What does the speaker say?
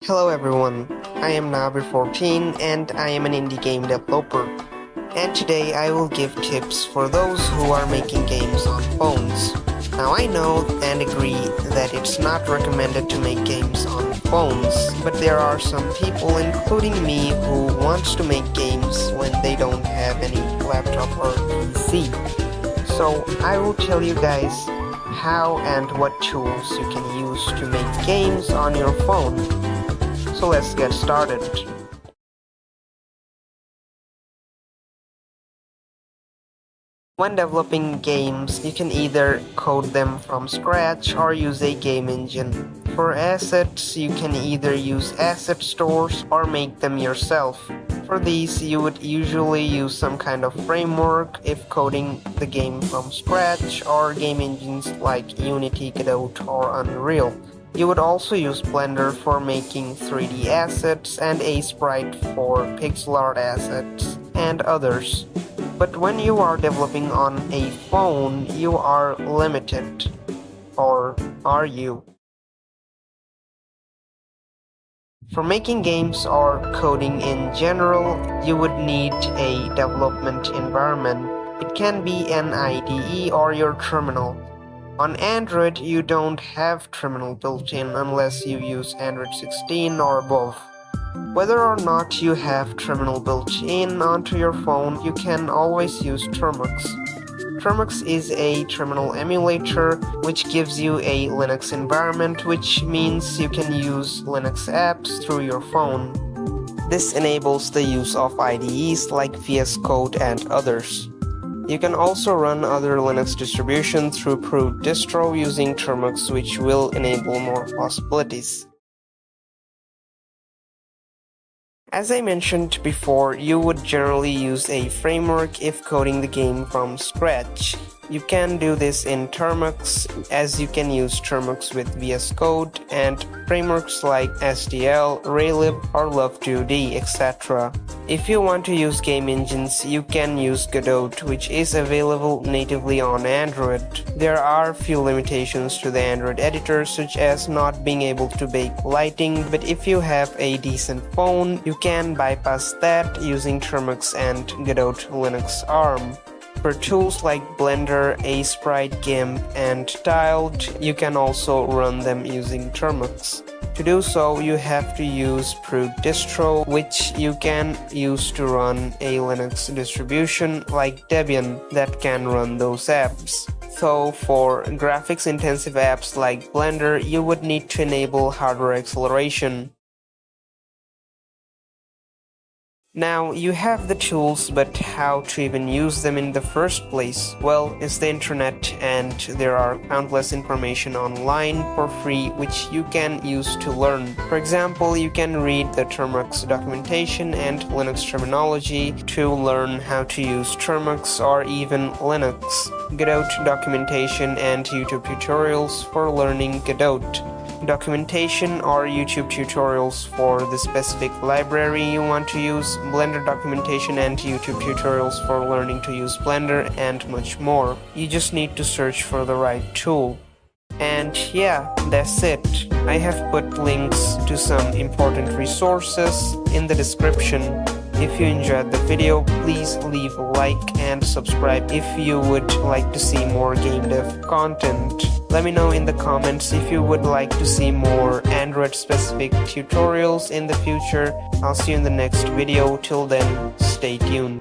Hello everyone, I am Nabir14 and I am an indie game developer. And today I will give tips for those who are making games on phones. Now I know and agree that it's not recommended to make games on phones, but there are some people, including me, who wants to make games when they don't have any laptop or PC. So I will tell you guys how and what tools you can use to make games on your phone. So let's get started. When developing games, you can either code them from scratch or use a game engine. For assets, you can either use asset stores or make them yourself. For these, you would usually use some kind of framework if coding the game from scratch, or game engines like Unity, Godot, or Unreal. You would also use Blender for making 3D assets and Sprite for pixel art assets and others. But when you are developing on a phone, you are limited. Or are you? For making games or coding in general, you would need a development environment. It can be an IDE or your terminal. On Android, you don't have terminal built in unless you use Android 16 or above. Whether or not you have terminal built in onto your phone, you can always use Termux. Termux is a terminal emulator which gives you a Linux environment, which means you can use Linux apps through your phone. This enables the use of IDEs like VS Code and others. You can also run other Linux distributions through approved distro using Termux, which will enable more possibilities. As I mentioned before, you would generally use a framework if coding the game from scratch. You can do this in Termux, as you can use Termux with VS Code and frameworks like SDL, Raylib, or Love2D, etc. If you want to use game engines, you can use Godot, which is available natively on Android. There are few limitations to the Android editor, such as not being able to bake lighting, but if you have a decent phone, you can bypass that using Termux and Godot Linux ARM. For tools like Blender, Sprite, GIMP, and Tiled, you can also run them using Termux. To do so, you have to use approved distro, which you can use to run a Linux distribution like Debian that can run those apps. So for graphics-intensive apps like Blender, you would need to enable hardware acceleration. Now, you have the tools, but how to even use them in the first place? Well, it's the internet, and there are countless information online for free which you can use to learn. For example, you can read the Termux documentation and Linux terminology to learn how to use Termux or even Linux. Godot documentation and YouTube tutorials for learning Godot. Documentation or YouTube tutorials for the specific library you want to use, Blender documentation and YouTube tutorials for learning to use Blender, and much more. You just need to search for the right tool. And yeah, that's it. I have put links to some important resources in the description. If you enjoyed the video, please leave a like and subscribe if you would like to see more game dev content. Let me know in the comments if you would like to see more Android-specific tutorials in the future. I'll see you in the next video. Till then, stay tuned.